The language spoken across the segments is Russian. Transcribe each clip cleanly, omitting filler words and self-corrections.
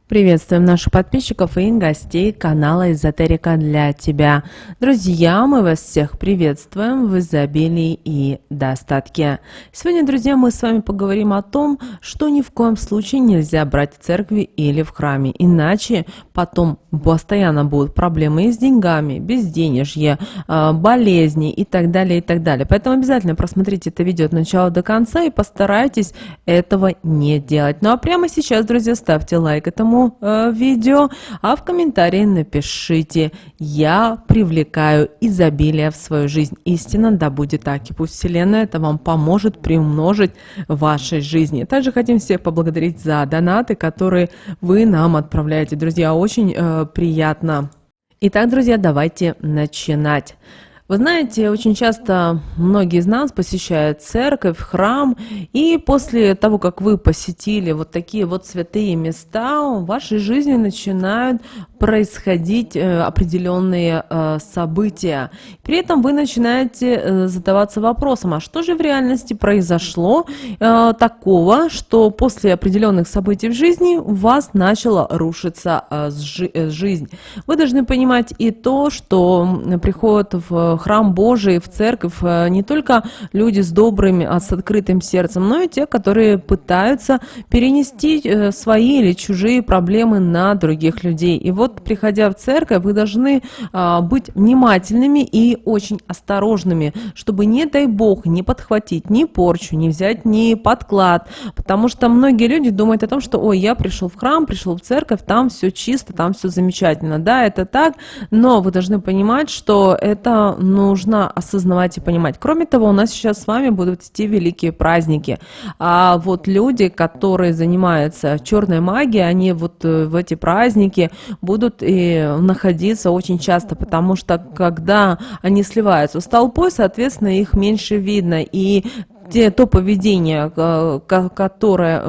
Приветствуем наших подписчиков и гостей канала Эзотерика для тебя. Друзья, мы вас всех приветствуем в изобилии и достатке. Сегодня, друзья, мы с вами поговорим о том, что ни в коем случае нельзя брать в церкви или в храме, иначе потом постоянно будут проблемы и с деньгами, безденежье, болезни и так далее, и так далее. Поэтому обязательно просмотрите это видео от начала до конца и постарайтесь этого не делать. Ну а прямо сейчас, друзья, ставьте лайк этому видео, а в комментарии напишите: «Я привлекаю изобилие в свою жизнь». Истинно, да будет так, и пусть Вселенная это вам поможет приумножить в вашей жизни. Также хотим всех поблагодарить за донаты, которые вы нам отправляете. Друзья, очень приятно. Итак, друзья, давайте начинать. Вы знаете, очень часто многие из нас посещают церковь, храм, и после того, как вы посетили вот такие вот святые места, в вашей жизни начинают происходить определенные события. При этом вы начинаете задаваться вопросом: а что же в реальности произошло такого, что после определенных событий в жизни у вас начала рушиться жизнь? Вы должны понимать и то, что приходят в храм Божий, в церковь не только люди с добрым, с открытым сердцем, но и те, которые пытаются перенести свои или чужие проблемы на других людей. И вот, приходя в церковь, вы должны быть внимательными и очень осторожными, чтобы, не дай бог, не подхватить ни порчу, не взять ни подклад, потому что многие люди думают о том, что: ой, я пришел в храм, пришел в церковь, там все чисто, там все замечательно. Да, это так, но вы должны понимать, что это нужно осознавать и понимать. Кроме того, у нас сейчас с вами будут идти великие праздники. А вот люди, которые занимаются черной магией, они вот в эти праздники будут и находиться очень часто, потому что когда они сливаются с толпой, соответственно, их меньше видно. И то поведение, которое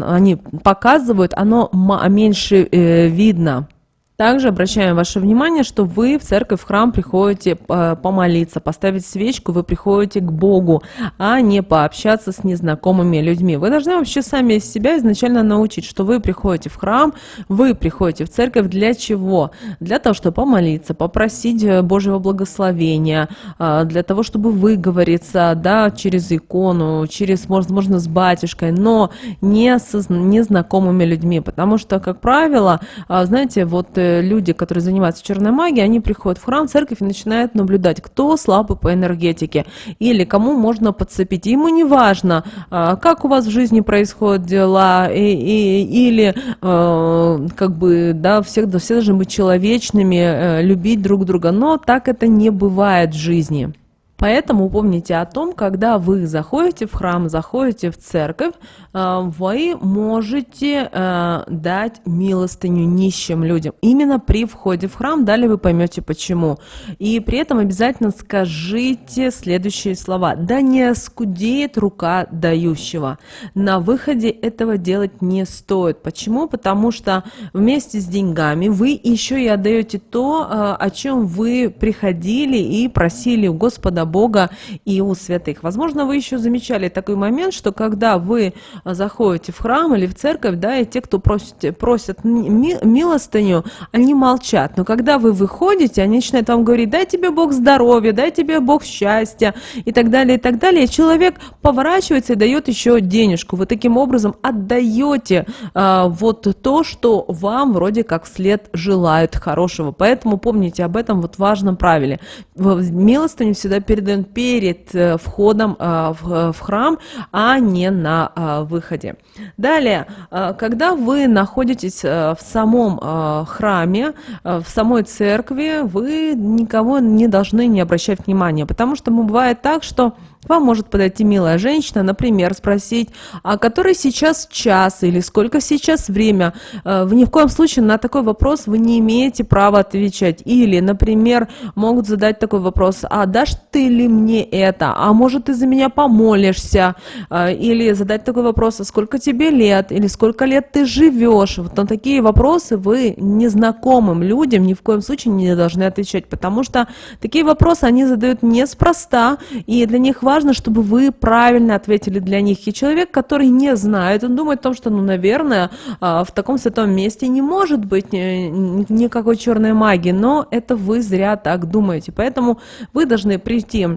они показывают, оно меньше видно. Также обращаем ваше внимание, что вы в церковь, в храм приходите помолиться, поставить свечку, вы приходите к Богу, а не пообщаться с незнакомыми людьми. Вы должны вообще сами себя изначально научить, что вы приходите в храм, вы приходите в церковь для чего? Для того, чтобы помолиться, попросить Божьего благословения, для того, чтобы выговориться, да, через икону, через, возможно, с батюшкой, но не с незнакомыми людьми, потому что, как правило, знаете, вот люди, которые занимаются черной магией, они приходят в храм, в церковь и начинают наблюдать, кто слабый по энергетике или кому можно подцепить. Ему не важно, как у вас в жизни происходят дела, или как бы, да, все должны быть человечными, любить друг друга, но так это не бывает в жизни. Поэтому помните о том, когда вы заходите в храм, заходите в церковь, вы можете дать милостыню нищим людям. Именно при входе в храм, далее вы поймете почему. И при этом обязательно скажите следующие слова: «Да не оскудеет рука дающего». На выходе этого делать не стоит. Почему? Потому что вместе с деньгами вы еще и отдаете то, о чем вы приходили и просили у Господа Бога и у святых. Возможно, вы еще замечали такой момент, что когда вы заходите в храм или в церковь, да, и те, кто просят милостыню, они молчат. Но когда вы выходите, они начинают вам говорить: дай тебе Бог здоровья, дай тебе Бог счастья и так далее, и так далее. И человек поворачивается и дает еще денежку. Вы таким образом отдаете вот то, что вам вроде как вслед желают хорошего. Поэтому помните об этом вот важном правиле. Милостыню всегда передаем перед входом в храм, а не на выходе. Далее, когда вы находитесь в самом храме, в самой церкви, вы никого не должны не обращать внимания, потому что бывает так, что к вам может подойти милая женщина, например, спросить: а который сейчас час или сколько сейчас время? Вы ни в коем случае на такой вопрос вы не имеете права отвечать. Или, например, могут задать такой вопрос: а дашь ты ли мне это? А может, ты за меня помолишься? Или задать такой вопрос: а сколько тебе лет? Или сколько лет ты живешь? Вот на такие вопросы вы незнакомым людям ни в коем случае не должны отвечать, потому что такие вопросы они задают неспроста, и для них важно, чтобы вы правильно ответили для них. И человек, который не знает, он думает о том, что, ну, наверное, в таком святом месте не может быть никакой черной магии, но это вы зря так думаете. Поэтому вы должны прийти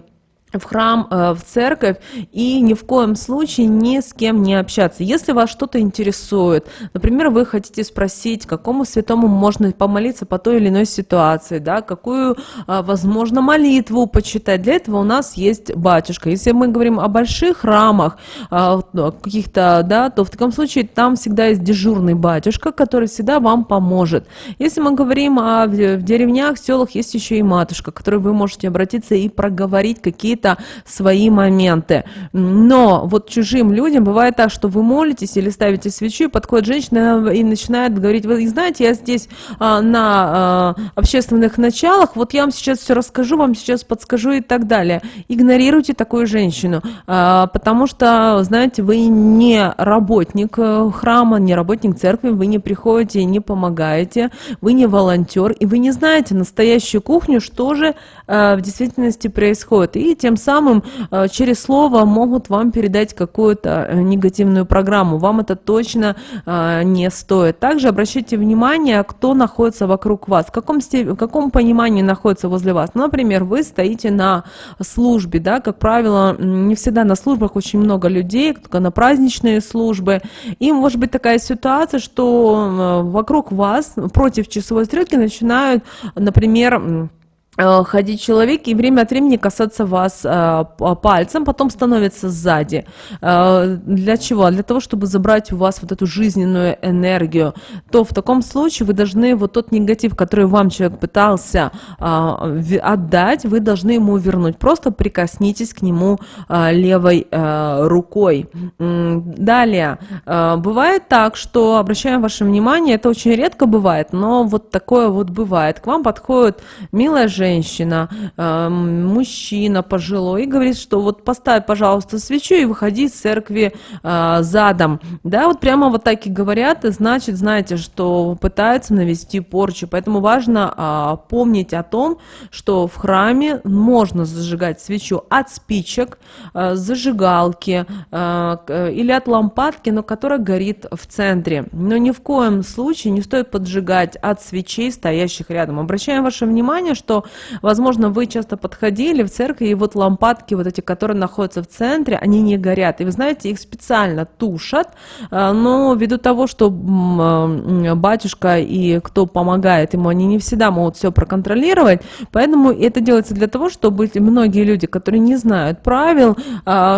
в храм, в церковь и ни в коем случае ни с кем не общаться. Если вас что-то интересует, например, вы хотите спросить, какому святому можно помолиться по той или иной ситуации, да, какую, возможно, молитву почитать, для этого у нас есть батюшка. Если мы говорим о больших храмах, каких-то, да, то в таком случае там всегда есть дежурный батюшка, который всегда вам поможет. Если мы говорим в деревнях, селах, есть еще и матушка, к которой вы можете обратиться и проговорить какие-то свои моменты. Но вот чужим людям бывает так, что вы молитесь или ставите свечу, и подходит женщина и начинает говорить: вы знаете, я здесь на общественных началах, вот я вам сейчас все расскажу, вам сейчас подскажу и так далее. Игнорируйте такую женщину, потому что, знаете, вы не работник храма, не работник церкви, вы не приходите, не помогаете, вы не волонтер, и вы не знаете настоящую кухню, что же в действительности происходит. И тем самым через слово могут вам передать какую-то негативную программу. Вам это точно не стоит. Также обращайте внимание, кто находится вокруг вас, в каком понимании находится возле вас. Например, вы стоите на службе, да, как правило, не всегда на службах очень много людей, только на праздничные службы. И может быть такая ситуация, что вокруг вас против часовой стрелки начинают, например, ходить человек и время от времени касаться вас пальцем, потом становится сзади. Для чего? Для того, чтобы забрать у вас вот эту жизненную энергию. То в таком случае вы должны вот тот негатив, который вам человек пытался отдать, вы должны ему вернуть. Просто прикоснитесь к нему левой рукой. Далее. Бывает так, что, обращаем ваше внимание, это очень редко бывает, но вот такое вот бывает. К вам подходит милая женщина, мужчина пожилой и говорит, что вот поставь, пожалуйста, свечу и выходи из церкви задом. Да, вот прямо вот так и говорят, и значит, знаете, что пытаются навести порчу. Поэтому важно помнить о том, что в храме можно зажигать свечу от спичек, зажигалки или от лампадки, но которая горит в центре. Но ни в коем случае не стоит поджигать от свечей, стоящих рядом. Обращаем ваше внимание, что, возможно, вы часто подходили в церковь, и вот лампадки, вот эти, которые находятся в центре, они не горят. И вы знаете, их специально тушат, но ввиду того, что батюшка и кто помогает ему, они не всегда могут все проконтролировать, поэтому это делается для того, чтобы многие люди, которые не знают правил,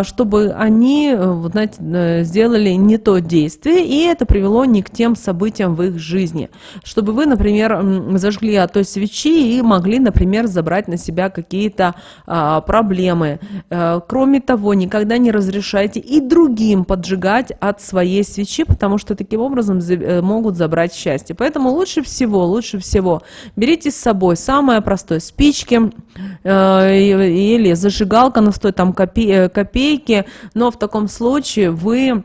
чтобы они, вот, знаете, сделали не то действие, и это привело не к тем событиям в их жизни. Чтобы вы, например, зажгли от той свечи и могли, например, забрать на себя какие-то проблемы. Кроме того, никогда не разрешайте и другим поджигать от своей свечи, потому что таким образом могут забрать счастье. Поэтому лучше всего берите с собой самое простое: спички или зажигалка, она стоит там копейки, но в таком случае вы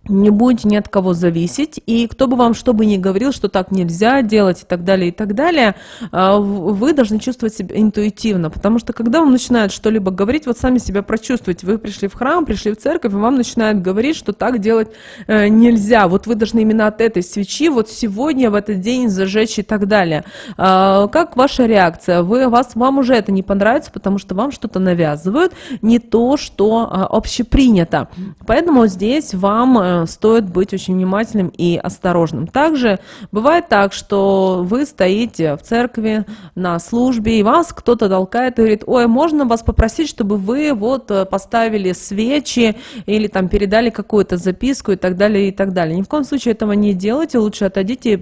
не будете ни от кого зависеть, и кто бы вам что бы ни говорил, что так нельзя делать и так далее, вы должны чувствовать себя интуитивно, потому что когда вам начинают что-либо говорить, вот сами себя прочувствуйте, вы пришли в храм, пришли в церковь, и вам начинают говорить, что так делать нельзя, вот вы должны именно от этой свечи вот сегодня, в этот день зажечь и так далее. Как ваша реакция? Вам уже это не понравится, потому что вам что-то навязывают, не то, что общепринято. Поэтому здесь вам стоит быть очень внимательным и осторожным. Также бывает так, что вы стоите в церкви на службе, и вас кто-то толкает и говорит: ой, можно вас попросить, чтобы вы вот поставили свечи или там передали какую-то записку и так далее, и так далее. Ни в коем случае этого не делайте, лучше отойдите,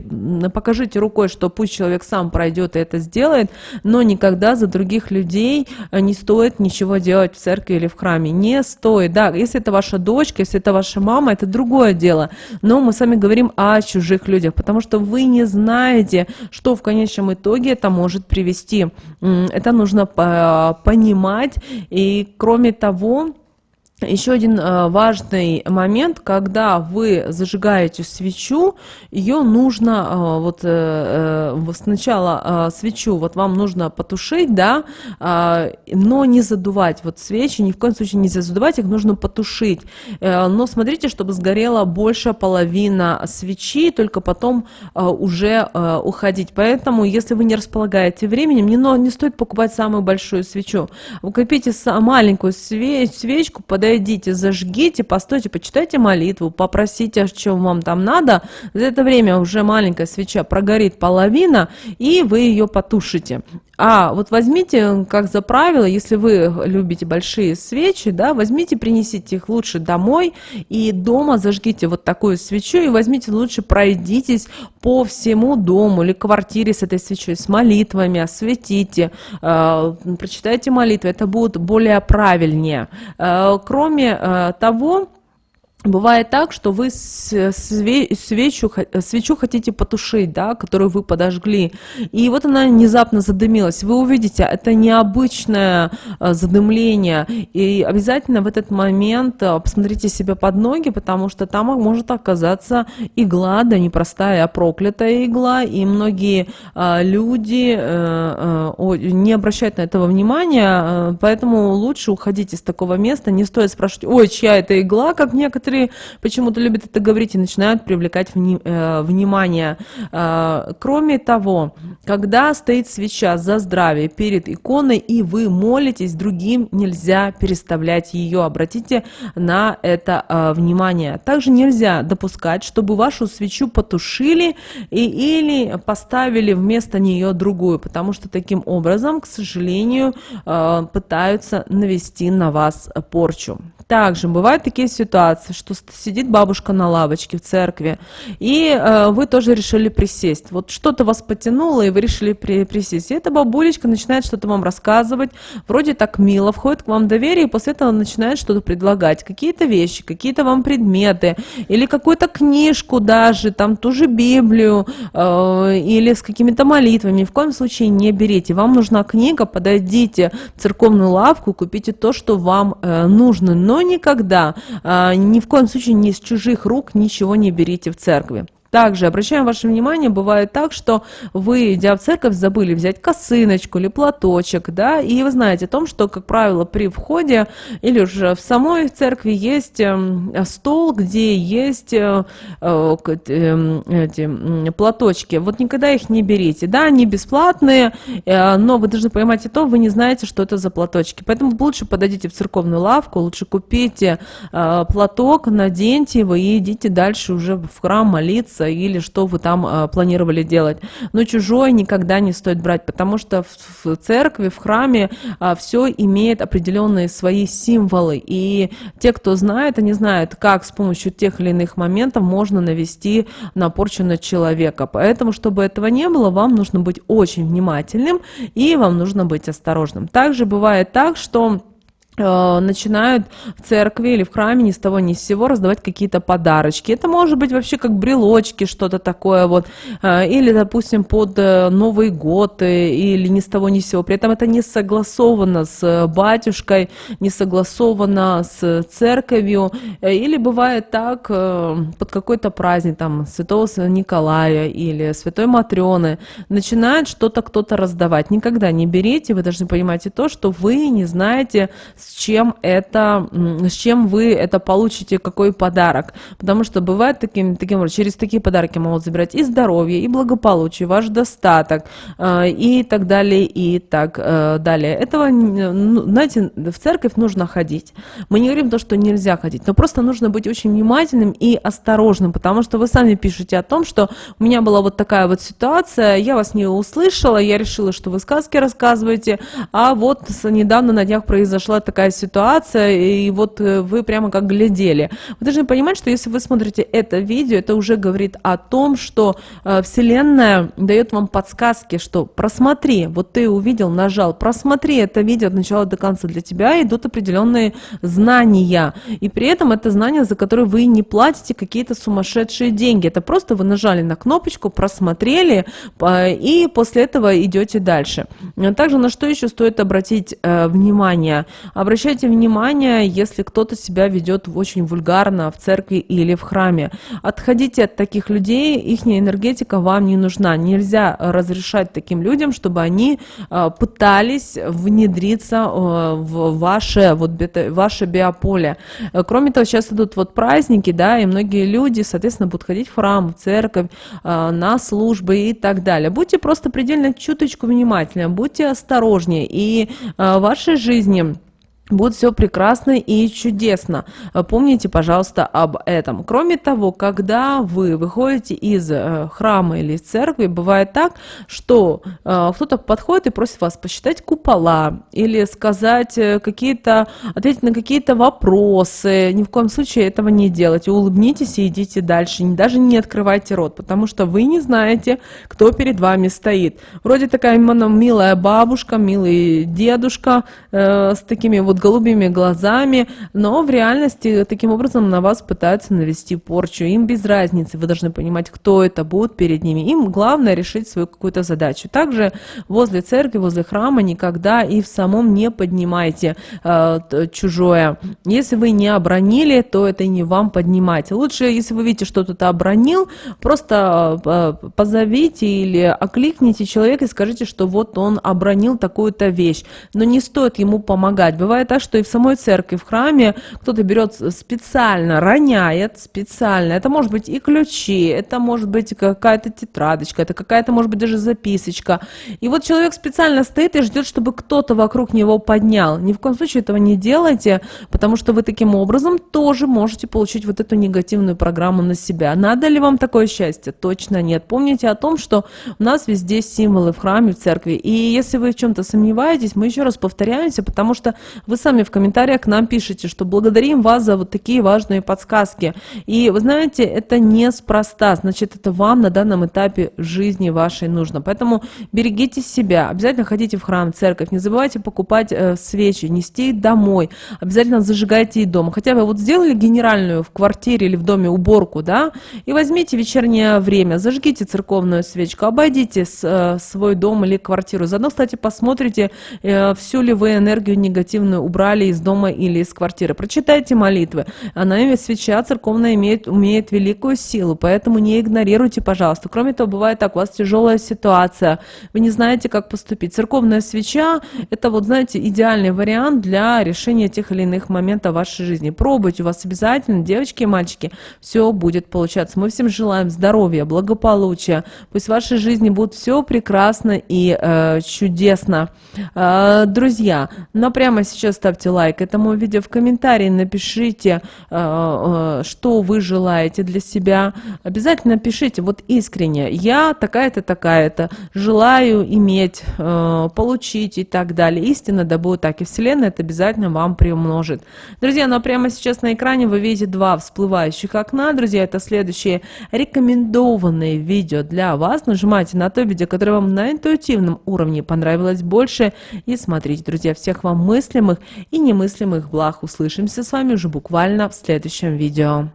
покажите рукой, что пусть человек сам пройдет и это сделает, но никогда за других людей не стоит ничего делать в церкви или в храме. Не стоит, да, если это ваша дочка, если это ваша мама, это другое дело. Но мы с вами говорим о чужих людях, потому что вы не знаете, что в конечном итоге это может привести. Это нужно понимать. И кроме того, Еще один важный момент, когда вы зажигаете свечу, ее нужно вот сначала свечу вот вам нужно потушить, да, но не задувать. Вот свечи ни в коем случае нельзя задувать, их нужно потушить. Но смотрите, чтобы сгорела большая половина свечи, только потом уже уходить. Поэтому, если вы не располагаете временем, не стоит покупать самую большую свечу. Вы купите маленькую свечку, подойдите, зажгите, постойте, почитайте молитву, попросите, о чем вам там надо. За это время уже маленькая свеча прогорит половина, и вы ее потушите. А вот возьмите, как за правило, если вы любите большие свечи, да, возьмите, принесите их лучше домой и дома зажгите вот такую свечу и возьмите, лучше пройдитесь по всему дому или квартире с этой свечой, с молитвами, осветите, прочитайте молитвы, это будет более правильнее. Кроме того, бывает так, что вы свечу хотите потушить, да, которую вы подожгли, и вот она внезапно задымилась. Вы увидите, это необычное задымление, и обязательно в этот момент посмотрите себе под ноги, потому что там может оказаться игла, да непростая, а проклятая игла, и многие люди не обращают на этого внимания, поэтому лучше уходить из такого места, не стоит спрашивать, ой, чья это игла, как некоторые почему-то любят это говорить и начинают привлекать внимание. Кроме того, когда стоит свеча за здравие перед иконой и вы молитесь, другим нельзя переставлять ее. Обратите на это внимание. Также нельзя допускать, чтобы вашу свечу потушили или поставили вместо нее другую, потому что таким образом, к сожалению, пытаются навести на вас порчу. Также бывают такие ситуации, что сидит бабушка на лавочке в церкви, и вы тоже решили присесть. Вот что-то вас потянуло, и вы решили присесть. И эта бабулечка начинает что-то вам рассказывать, вроде так мило, входит к вам в доверие, и после этого начинает что-то предлагать. Какие-то вещи, какие-то вам предметы, или какую-то книжку даже, там ту же Библию, или с какими-то молитвами. Ни в коем случае не берите. Вам нужна книга, подойдите в церковную лавку, купите то, что вам нужно. Но никогда, ни в коем случае ни с чужих рук ничего не берите в церкви. Также обращаем ваше внимание, бывает так, что вы, идя в церковь, забыли взять косыночку или платочек, да, и вы знаете о том, что, как правило, при входе или уже в самой церкви есть стол, где есть эти платочки. Вот никогда их не берите, да, они бесплатные, но вы должны понимать и то, вы не знаете, что это за платочки. Поэтому лучше подойдите в церковную лавку, лучше купите платок, наденьте его и идите дальше уже в храм молиться, или что вы там планировали делать. Но чужое никогда не стоит брать, потому что в церкви, в храме все имеет определенные свои символы. И те, кто знает, они знают, как с помощью тех или иных моментов можно навести на порчу на человека. Поэтому, чтобы этого не было, вам нужно быть очень внимательным и вам нужно быть осторожным. Также бывает так, что начинают в церкви или в храме ни с того ни с сего раздавать какие-то подарочки. Это может быть вообще как брелочки, что-то такое вот, или, допустим, под Новый год, или ни с того ни с сего. При этом это не согласовано с батюшкой, не согласовано с церковью, или бывает так, под какой-то праздник, там, Святого Николая или Святой Матрёны, начинает что-то кто-то раздавать. Никогда не берите, вы должны понимать и то, что вы не знаете, с чем вы это получите, какой подарок. Потому что бывает таким образом, через такие подарки могут забирать и здоровье, и благополучие, ваш достаток, и так далее, и так далее. Этого, знаете, в церковь нужно ходить. Мы не говорим то, что нельзя ходить, но просто нужно быть очень внимательным и осторожным, потому что вы сами пишете о том, что у меня была вот такая вот ситуация, я вас не услышала, я решила, что вы сказки рассказываете, а вот недавно на днях произошла такая ситуация, и вот вы прямо как глядели. Вы должны понимать, что если вы смотрите это видео, это уже говорит о том, что Вселенная дает вам подсказки, что просмотри, вот ты увидел, нажал, просмотри это видео от начала до конца, для тебя идут определенные знания, и при этом это знания, за которые вы не платите какие-то сумасшедшие деньги, это просто вы нажали на кнопочку, просмотрели, и после этого идете дальше. Также на что еще стоит обратить внимание? Обращайте внимание, если кто-то себя ведет очень вульгарно в церкви или в храме. Отходите от таких людей, их энергетика вам не нужна. Нельзя разрешать таким людям, чтобы они пытались внедриться в ваше биополе. Кроме того, сейчас идут вот праздники, да, и многие люди, соответственно, будут ходить в храм, в церковь, на службы и так далее. Будьте просто предельно чуточку внимательны, будьте осторожнее, и в вашей жизни будет все прекрасно и чудесно. Помните, пожалуйста, об этом. Кроме того, когда вы выходите из храма или из церкви, бывает так, что кто-то подходит и просит вас посчитать купола или сказать ответить на какие-то вопросы. Ни в коем случае этого не делайте. Улыбнитесь и идите дальше. Даже не открывайте рот, потому что вы не знаете, кто перед вами стоит. Вроде такая милая бабушка, милый дедушка с такими вот голубыми глазами, но в реальности таким образом на вас пытаются навести порчу. Им без разницы, вы должны понимать, кто это будет перед ними. Им главное решить свою какую-то задачу. Также возле церкви, возле храма никогда и в самом не поднимайте чужое. Если вы не обронили, то это не вам поднимать. Лучше, если вы видите, что кто-то обронил, просто позовите или окликните человека и скажите, что вот он обронил такую-то вещь. Но не стоит ему помогать. Бывает так, что и в самой церкви, в храме кто-то берет специально, роняет специально. Это может быть и ключи, это может быть какая-то тетрадочка, это какая-то, может быть, даже записочка. И вот человек специально стоит и ждет, чтобы кто-то вокруг него поднял. Ни в коем случае этого не делайте, потому что вы таким образом тоже можете получить вот эту негативную программу на себя. Надо ли вам такое счастье? Точно нет. Помните о том, что у нас везде символы в храме, в церкви. И если вы в чем-то сомневаетесь, мы еще раз повторяемся, потому что вы сами в комментариях к нам пишете, что благодарим вас за вот такие важные подсказки. И вы знаете, это неспроста, значит, это вам на данном этапе жизни вашей нужно. Поэтому берегите себя, обязательно ходите в храм, в церковь, не забывайте покупать свечи, нести их домой, обязательно зажигайте их дома. Хотя вы вот сделали генеральную в квартире или в доме уборку, да, и возьмите вечернее время, зажгите церковную свечку, обойдите свой дом или квартиру. Заодно, кстати, посмотрите, всю ли вы энергию негативную убрали из дома или из квартиры. Прочитайте молитвы. Свеча церковная имеет великую силу, поэтому не игнорируйте, пожалуйста. Кроме того, бывает так, у вас тяжелая ситуация, вы не знаете, как поступить. Церковная свеча – это, вот знаете, идеальный вариант для решения тех или иных моментов в вашей жизни. Пробуйте, у вас обязательно, девочки и мальчики, все будет получаться. Мы всем желаем здоровья, благополучия. Пусть в вашей жизни будет все прекрасно и чудесно. Друзья, прямо сейчас ставьте лайк этому видео, в комментарии напишите, что вы желаете для себя. Обязательно пишите, вот искренне, я такая-то, такая-то, желаю иметь, получить и так далее. Истина да будет так, и Вселенная это обязательно вам приумножит. Друзья, прямо сейчас на экране вы видите два всплывающих окна. Друзья, это следующие рекомендованные видео для вас. Нажимайте на то видео, которое вам на интуитивном уровне понравилось больше, и смотрите, друзья. Всех вам мыслимых и немыслимых благ. Услышимся с вами уже буквально в следующем видео.